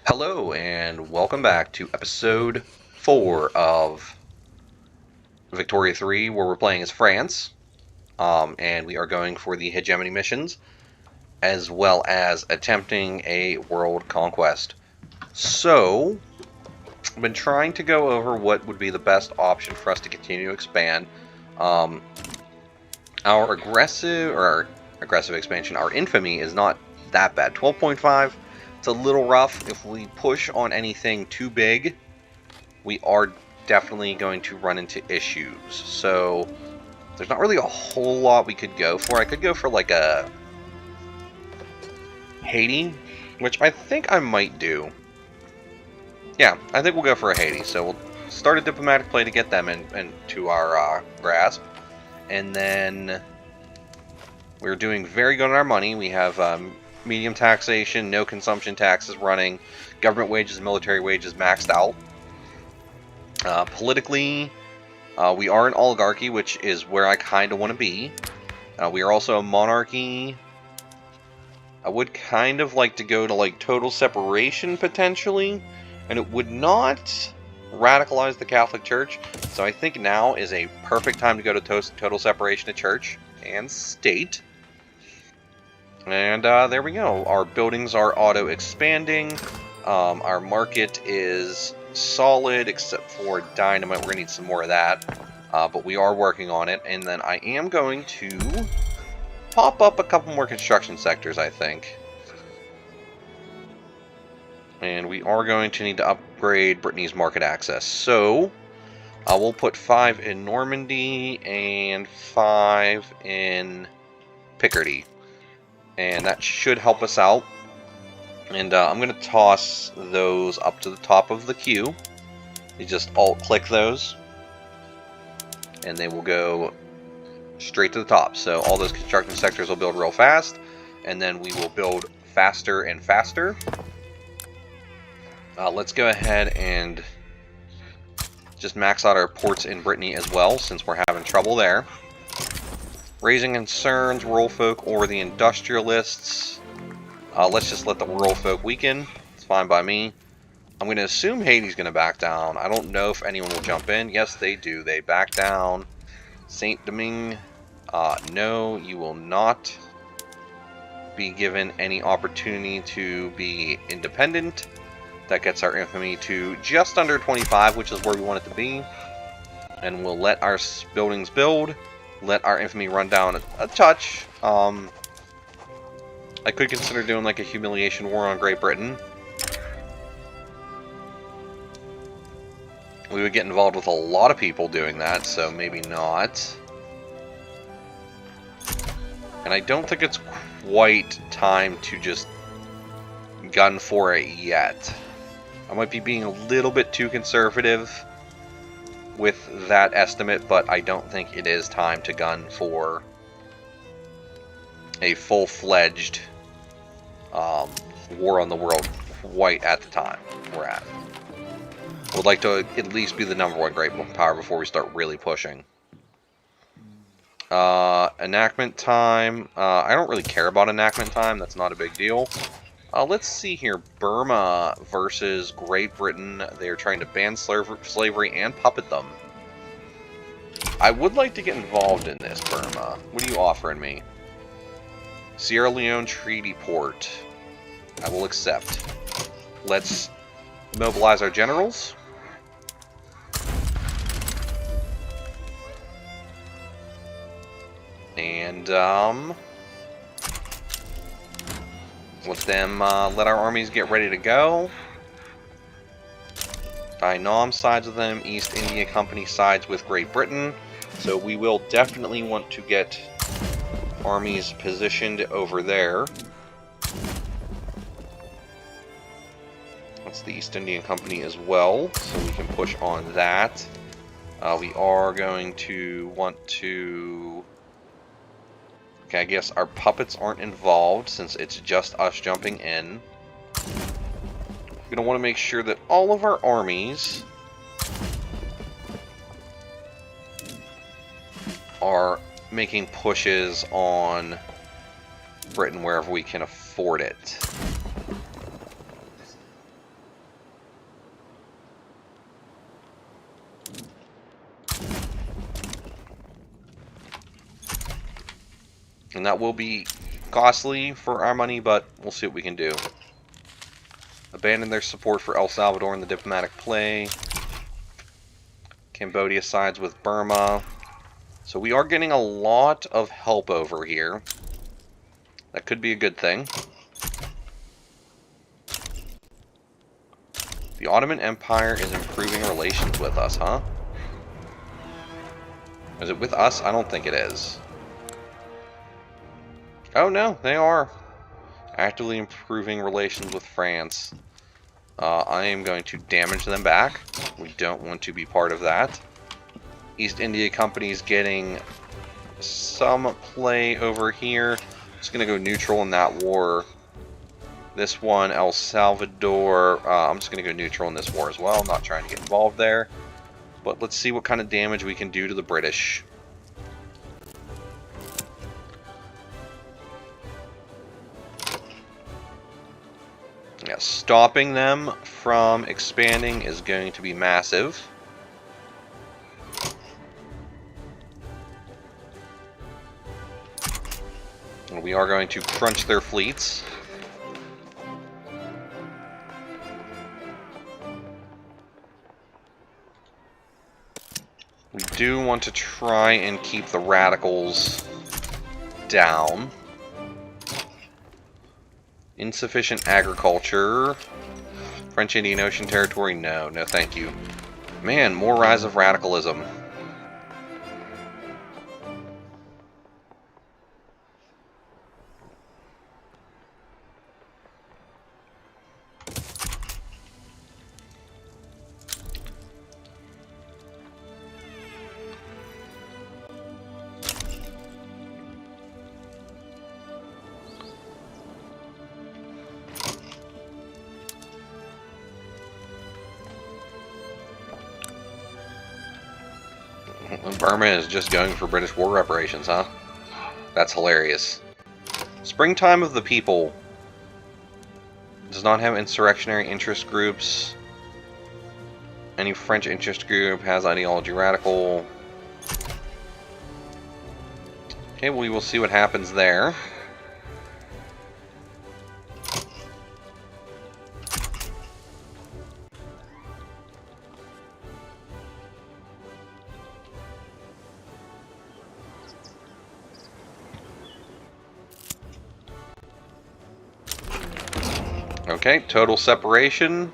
Hello, and welcome back to episode 4 of Victoria 3, where we're playing as France. And we are going for the hegemony missions, as well as attempting a world conquest. So, I've been trying to go over what would be the best option for us to continue to expand. Um, our aggressive expansion, our infamy, is not that bad. 12.5, it's a little rough. If we push on anything too big, we are definitely going to run into issues. So there's not really a whole lot we could go for. I could go for like a Haiti, which I think I might do. Yeah, I think we'll go for a Haiti. So we'll start a diplomatic play to get them into our grasp. And then we're doing very good on our money. We have medium taxation, no consumption taxes running, government wages, military wages maxed out. Politically, we are an oligarchy, which is where I kind of want to be. We are also a monarchy. I would kind of like to go to like total separation potentially, and it would not radicalize the Catholic Church. So I think now is a perfect time to go to total separation of church and state. And there we go. Our buildings are auto expanding. Our market is solid except for dynamite. We're going to need some more of that. But we are working on it. And then I am going to pop up a couple more construction sectors, I think. And we are going to need to upgrade Brittany's market access. So we'll put 5 in Normandy and 5 in Picardy. And that should help us out. And I'm going to toss those up to the top of the queue. You just alt-click those, and they will go straight to the top. So all those construction sectors will build real fast, and then we will build faster and faster. Let's go ahead and just max out our ports in Brittany as well, since we're having trouble there. Raising concerns, rural folk or the industrialists. Let's just let the rural folk weaken. It's fine by me. I'm going to assume Haiti's going to back down. I don't know if anyone will jump in. Yes, they do. They back down. Saint Domingue, no, you will not be given any opportunity to be independent. That gets our infamy to just under 25, which is where we want it to be. And we'll let our buildings build. Let our infamy run down a touch. I could consider doing like a humiliation war on Great Britain. We would get involved with a lot of people doing that, so maybe not. And I don't think it's quite time to just gun for it yet. I might be being a little bit too conservative with that estimate, but I don't think it is time to gun for a full-fledged war on the world quite at the time we're at. Would like to at least be the #1 great power before we start really pushing. Enactment time. I don't really care about enactment time. That's not a big deal. Let's see here. Burma versus Great Britain. They're trying to ban slavery and puppet them. I would like to get involved in this, Burma. What are you offering me? Sierra Leone Treaty Port. I will accept. Let's mobilize our generals. And, let them, let our armies get ready to go. Nam sides with them, East India Company sides with Great Britain. So we will definitely want to get armies positioned over there. That's the East Indian Company as well, so we can push on that. We are going to want to... Okay, I guess our puppets aren't involved since it's just us jumping in. We're going to want to make sure that all of our armies are making pushes on Britain wherever we can afford it. And that will be costly for our money, but we'll see what we can do. Abandon their support for El Salvador in the diplomatic play. Cambodia sides with Burma. So we are getting a lot of help over here. That could be a good thing. The Ottoman Empire is improving relations with us, huh? Is it with us? I don't think it is. Oh no, they are. Actively improving relations with France. I am going to damage them back. We don't want to be part of that. East India Company is getting some play over here. Just going to go neutral in that war. This one, El Salvador, I'm just going to go neutral in this war as well. I'm not trying to get involved there. But let's see what kind of damage we can do to the British. Yeah, stopping them from expanding is going to be massive. And we are going to crunch their fleets. We do want to try and keep the radicals down. Insufficient agriculture. French Indian Ocean territory? No, no thank you. Man, more rise of radicalism. Burma is just going for British war reparations, huh? That's hilarious. Springtime of the People does not have insurrectionary interest groups. Any French interest group has ideology radical. Okay, we will see what happens there. Okay, total separation.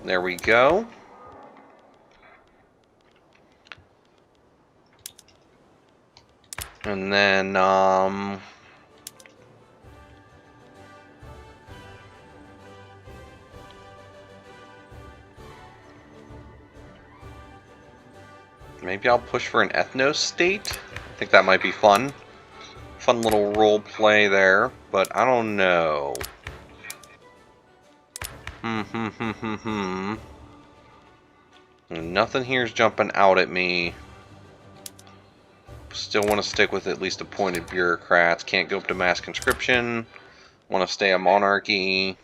There we go. And then, maybe I'll push for an ethno-state. I think that might be fun. Fun little role play there, but I don't know. Nothing here's jumping out at me. Still want to stick with at least appointed bureaucrats. Can't go up to mass conscription. Want to stay a monarchy.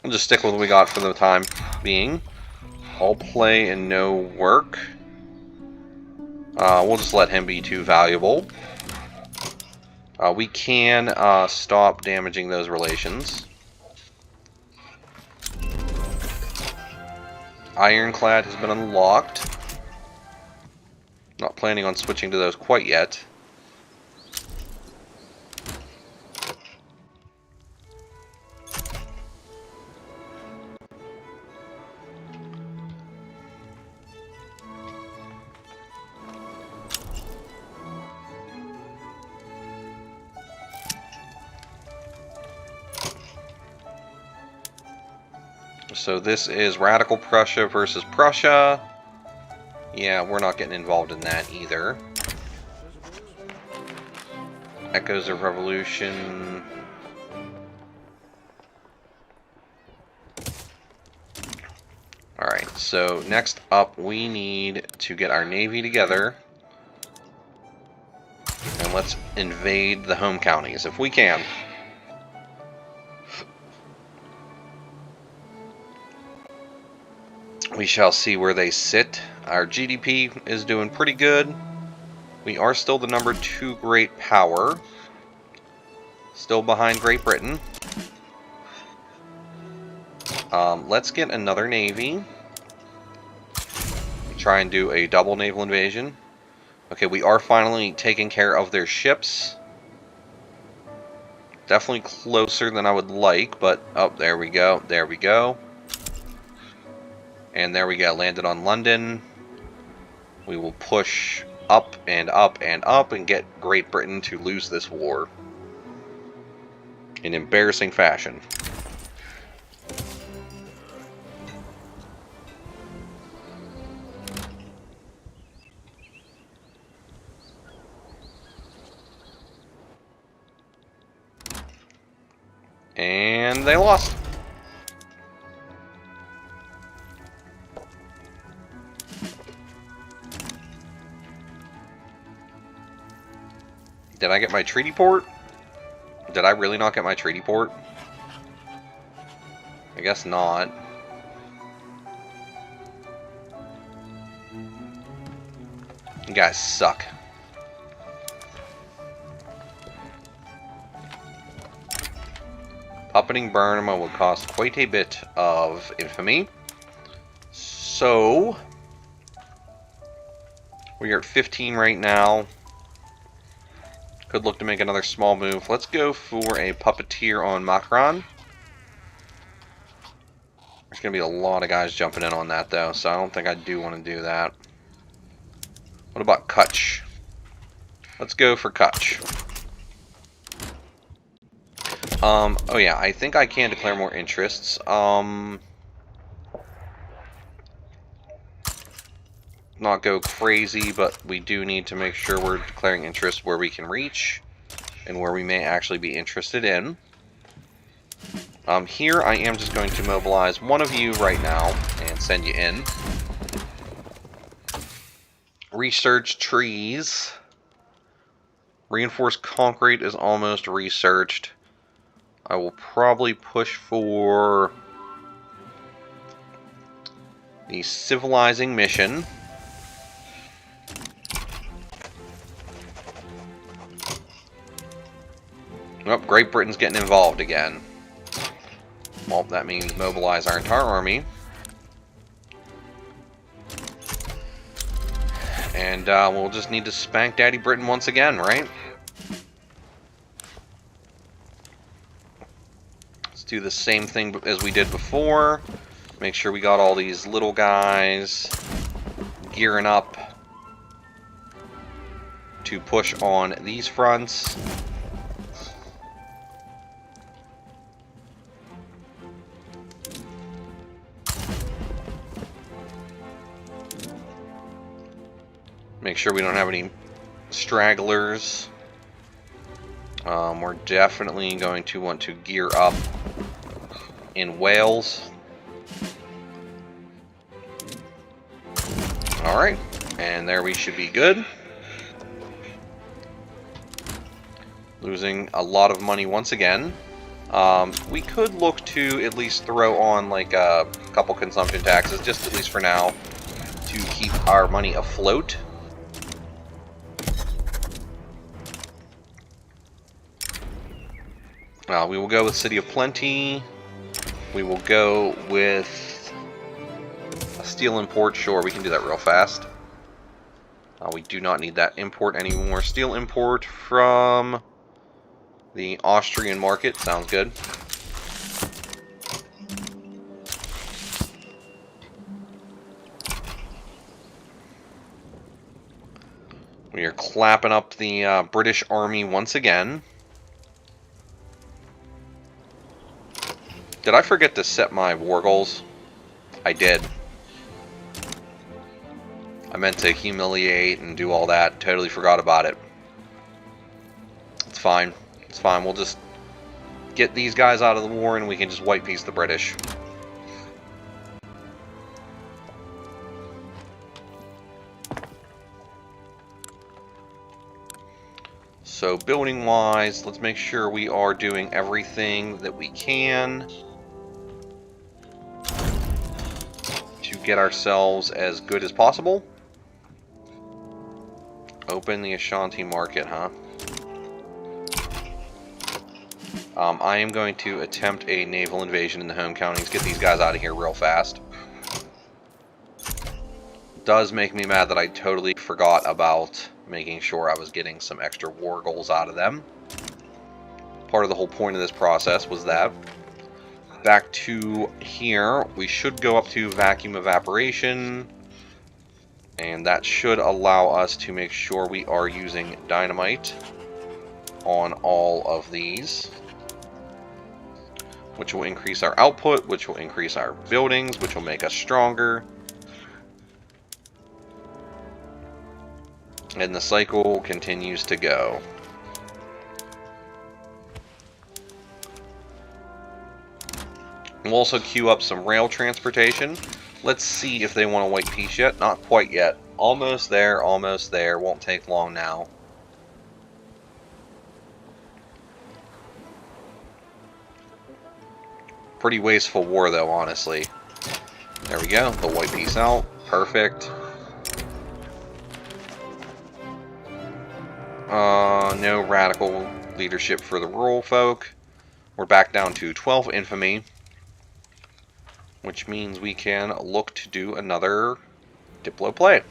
I'll just stick with what we got for the time being. All play and no work. We'll just let him be too valuable. We can stop damaging those relations. Ironclad has been unlocked. Not planning on switching to those quite yet. So this is Radical Prussia versus Prussia. Yeah, we're not getting involved in that either. Echoes of Revolution. Alright, so next up we need to get our navy together. And let's invade the home counties if we can. We shall see where they sit. Our GDP is doing pretty good. We are still the number 2 great power. Still behind Great Britain. Let's get another navy. Try and do a double naval invasion. Okay, we are finally taking care of their ships. Definitely closer than I would like, but... Oh, there we go. There we go. And there we go. Landed on London. We will push up and up and up and get Great Britain to lose this war. In embarrassing fashion. And they lost. Did I get my treaty port? Did I really not get my treaty port? I guess not. You guys suck. Puppeting Burnham will cost quite a bit of infamy. So, we are at 15 right now. Could look to make another small move. Let's go for a puppeteer on Macron. There's going to be a lot of guys jumping in on that, though, so I don't think I do want to do that. What about Kutch? Let's go for Kutch. Oh yeah, I think I can declare more interests. Not go crazy, but we do need to make sure we're declaring interests where we can reach and where we may actually be interested in. Here I am just going to mobilize one of you right now and send you in. Research trees. Reinforced concrete is almost researched. I will probably push for the civilizing mission. Oh, Great Britain's getting involved again. Well, that means mobilize our entire army. And we'll just need to spank Daddy Britain once again, right? Let's do the same thing as we did before. Make sure we got all these little guys gearing up to push on these fronts. Make sure we don't have any stragglers. We're definitely going to want to gear up in Wales. Alright, and there we should be good. Losing a lot of money once again. We could look to at least throw on like a couple consumption taxes, just at least for now, to keep our money afloat. We will go with City of Plenty. We will go with a steel import. Sure, we can do that real fast. We do not need that import anymore. Steel import from the Austrian market. Sounds good. We are clapping up the British Army once again. Did I forget to set my war goals? I did. I meant to humiliate and do all that. Totally forgot about it. It's fine. It's fine. We'll just get these guys out of the war and we can just white piece the British. So building wise, let's make sure we are doing everything that we can to get ourselves as good as possible. Open the Ashanti market, huh? I am going to attempt a naval invasion in the home counties. Get these guys out of here real fast. Does make me mad that I totally forgot about making sure I was getting some extra war goals out of them. Part of the whole point of this process was that. Back to here, we should go up to vacuum evaporation. And that should allow us to make sure we are using dynamite on all of these, which will increase our output, which will increase our buildings, which will make us stronger. And the cycle continues to go. We'll also queue up some rail transportation. Let's see if they want a white peace yet. Not quite yet. Almost there, almost there. Won't take long now. Pretty wasteful war, though, honestly. There we go. The white peace out. Perfect. No radical leadership for the rural folk. We're back down to 12 infamy, which means we can look to do another Diplo play.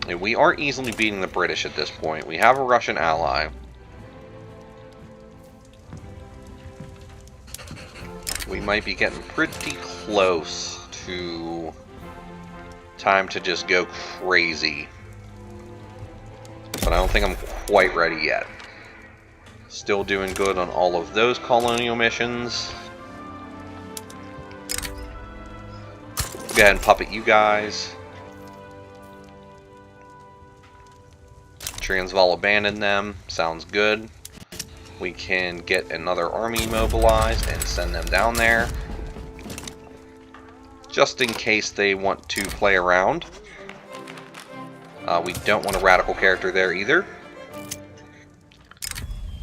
And we are easily beating the British at this point. We have a Russian ally. We might be getting pretty close to time to just go crazy. But I don't think I'm quite ready yet. Still doing good on all of those colonial missions. Go ahead and puppet you guys. Transvaal abandoned them. Sounds good. We can get another army mobilized and send them down there. Just in case they want to play around. We don't want a radical character there either.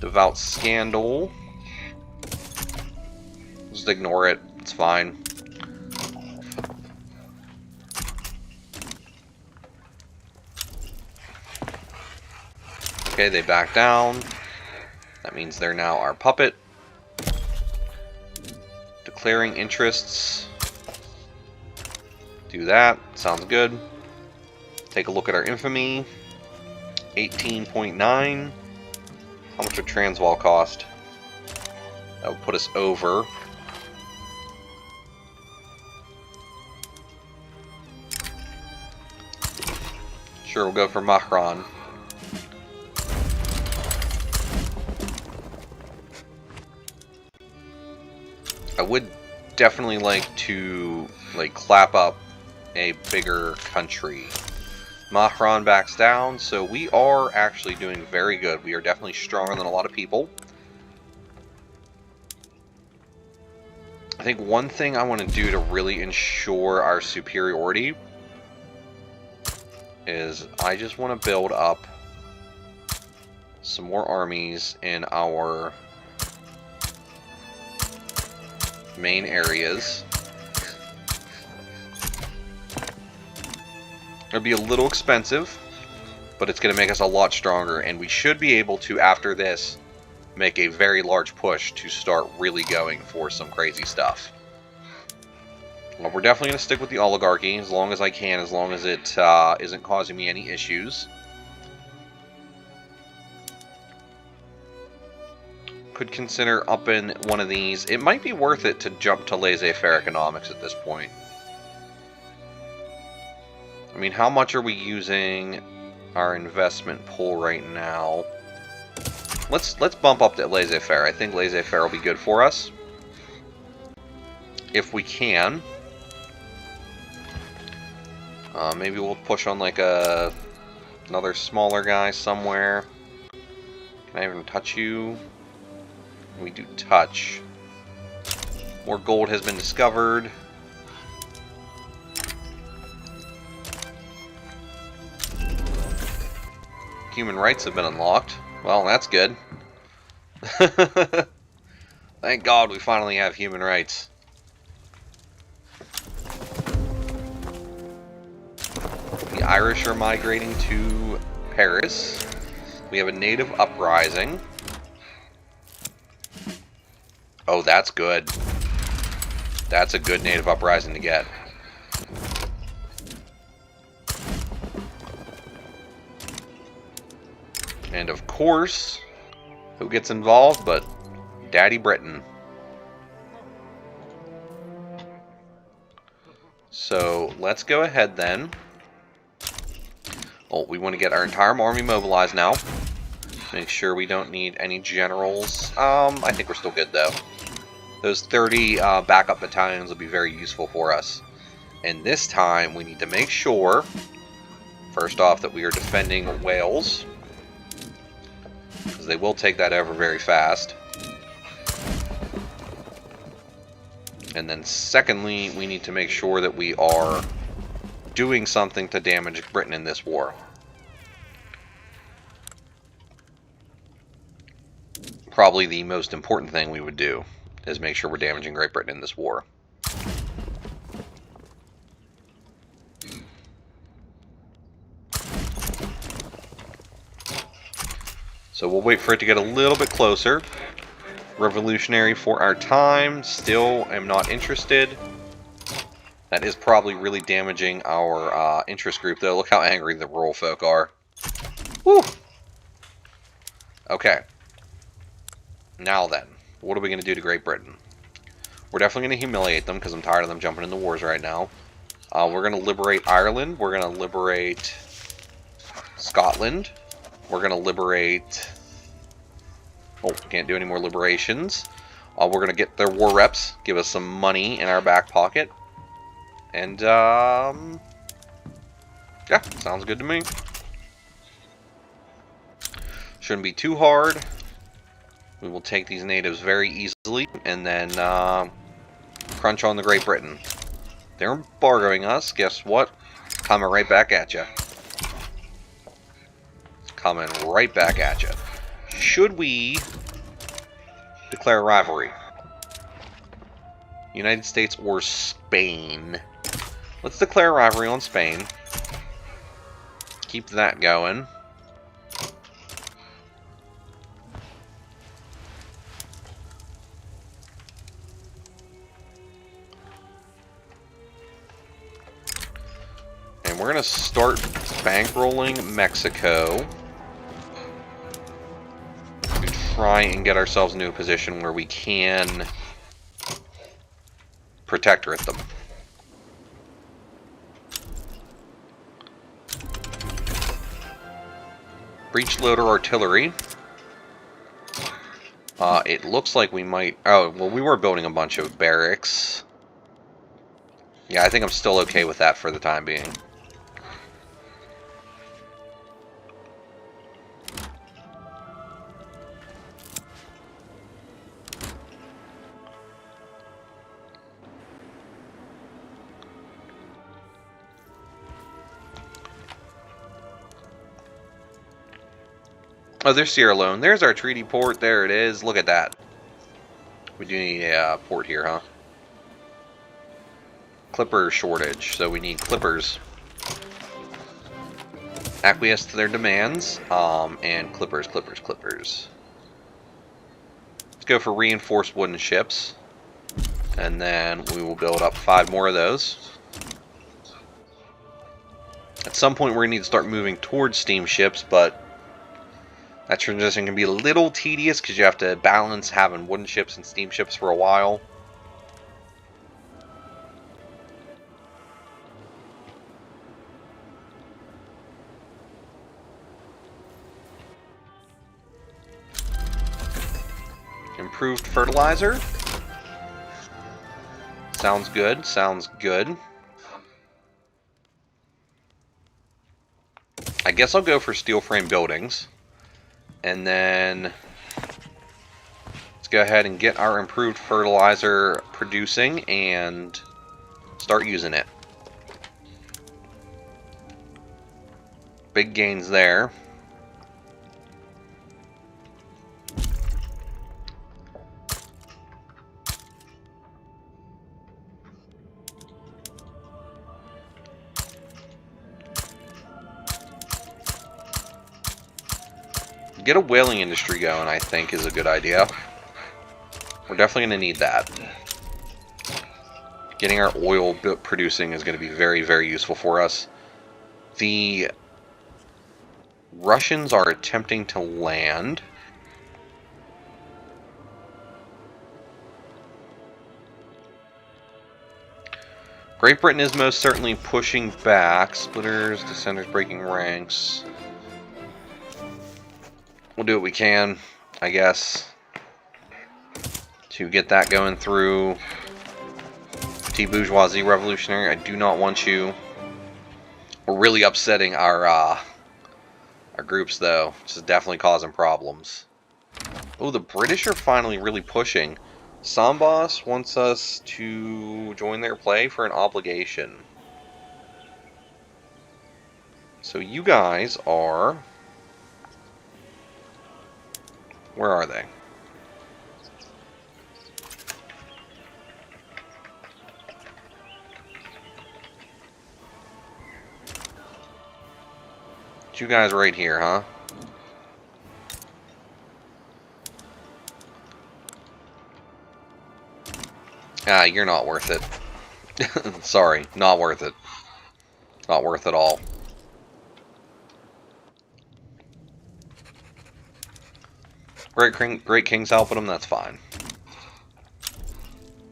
Devout Scandal. Just ignore it. It's fine. Okay, they back down. That means they're now our puppet. Declaring interests. Do that. Sounds good. Take a look at our infamy. 18.9. How much would Transvaal cost? That would put us over. Sure, we'll go for Mahran. I would definitely like to clap up a bigger country. Mahran backs down, so we are actually doing very good. We are definitely stronger than a lot of people. I think one thing I want to do to really ensure our superiority is I just want to build up some more armies in our main areas. It'll be a little expensive, but it's going to make us a lot stronger, and we should be able to, after this, make a very large push to start really going for some crazy stuff. Well, we're definitely going to stick with the oligarchy as long as I can, as long as it isn't causing me any issues. Could consider upping one of these. It might be worth it to jump to laissez-faire economics at this point. I mean, how much are we using our investment pool right now? Let's bump up to laissez-faire. I think laissez-faire will be good for us. If we can. Maybe we'll push on like another smaller guy somewhere. Can I even touch you? We do touch. More gold has been discovered. Human rights have been unlocked. Well, that's good. Thank God we finally have human rights. The Irish are migrating to Paris. We have a native uprising. Oh, that's good. That's a good native uprising to get. And of course, who gets involved but Daddy Britain. So let's go ahead then. Oh, we want to get our entire army mobilized now. Make sure we don't need any generals. I think we're still good though. Those 30 backup battalions will be very useful for us. And this time we need to make sure, first off, that we are defending Wales, because they will take that over very fast. And then secondly, we need to make sure that we are doing something to damage Britain in this war. Probably the most important thing we would do is make sure we're damaging Great Britain in this war. So we'll wait for it to get a little bit closer. Revolutionary for our time. Still am not interested. That is probably really damaging our interest group, though. Look how angry the rural folk are. Woo! Okay. Now then, what are we going to do to Great Britain? We're definitely going to humiliate them, because I'm tired of them jumping into wars right now. We're going to liberate Ireland. We're going to liberate Scotland. We're going to liberate... Oh, can't do any more liberations. We're going to get their war reps, give us some money in our back pocket. And, yeah, sounds good to me. Shouldn't be too hard. We will take these natives very easily, and then, crunch on the Great Britain. They're embargoing us. Guess what? Coming right back at you. Coming right back at you. Should we declare rivalry? United States or Spain? Let's declare rivalry on Spain. Keep that going. And we're going to start bankrolling Mexico. Try and get ourselves into a position where we can protectorate them. Breech loader artillery. It looks like we might... Oh, well, we were building a bunch of barracks. Yeah, I think I'm still okay with that for the time being. Oh, there's Sierra Leone. There's our treaty port. There it is. Look at that. We do need a port here, huh? Clipper shortage, so we need clippers. Acquiesce to their demands, and clippers. Let's go for reinforced wooden ships, and then we will build up 5 more of those. At some point, we're going to need to start moving towards steamships, but that transition can be a little tedious because you have to balance having wooden ships and steamships for a while. Improved fertilizer. Sounds good, sounds good. I guess I'll go for steel frame buildings. And then let's go ahead and get our improved fertilizer producing and start using it. Big gains there. Get a whaling industry going, I think, is a good idea. We're definitely going to need that. Getting our oil producing is going to be very, very useful for us. The Russians are attempting to land. Great Britain is most certainly pushing back. Splitters, Descenders breaking ranks. We'll do what we can, I guess, to get that going through. Petit Bourgeoisie Revolutionary, I do not want you. We're really upsetting our groups, though, which is definitely causing problems. Oh, the British are finally really pushing. Sambas wants us to join their play for an obligation. So you guys are... Where are they? You guys right here, huh? Ah, you're not worth it. Sorry, not worth it. Not worth it all. Great King's helping them, that's fine.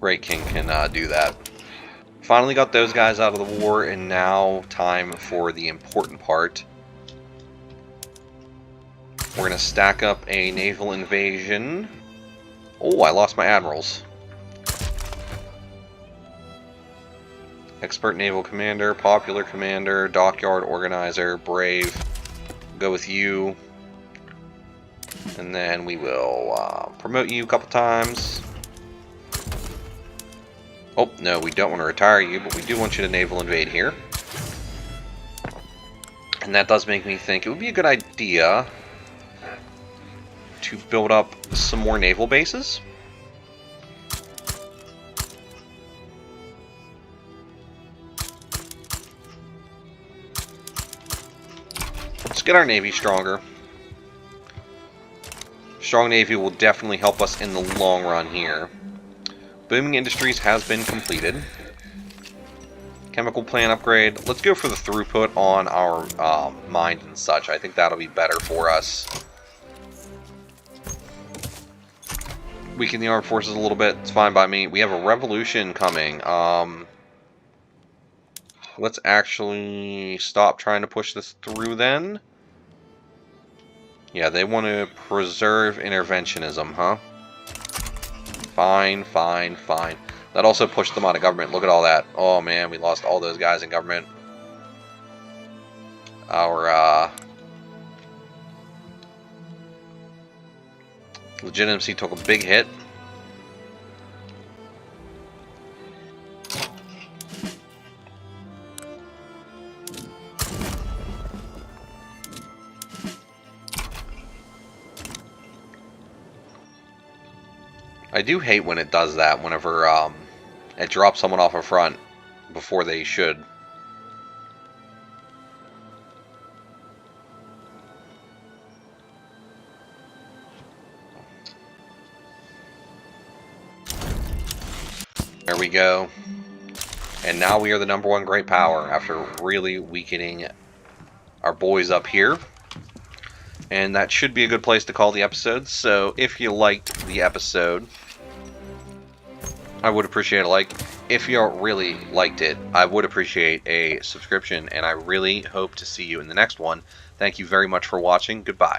Great King can do that. Finally got those guys out of the war, and now time for the important part. We're going to stack up a naval invasion. Oh, I lost my admirals. Expert naval commander, popular commander, dockyard organizer, brave. Go with you. And then we will promote you a couple times. Oh, no, we don't want to retire you, but we do want you to naval invade here. And that does make me think it would be a good idea to build up some more naval bases. Let's get our Navy stronger. Strong Navy will definitely help us in the long run here. Booming Industries has been completed. Chemical plant upgrade. Let's go for the throughput on our mines and such. I think that'll be better for us. Weaken the armed forces a little bit. It's fine by me. We have a revolution coming. Let's actually stop trying to push this through then. Yeah, they want to preserve interventionism, huh? Fine, fine, fine. That also pushed them out of government. Look at all that. Oh man, we lost all those guys in government. Our legitimacy took a big hit. I do hate when it does that, whenever it drops someone off a front before they should. There we go. And now we are the #1 great power after really weakening our boys up here. And that should be a good place to call the episode. So if you liked the episode, I would appreciate a like. If you really liked it, I would appreciate a subscription. And I really hope to see you in the next one. Thank you very much for watching. Goodbye.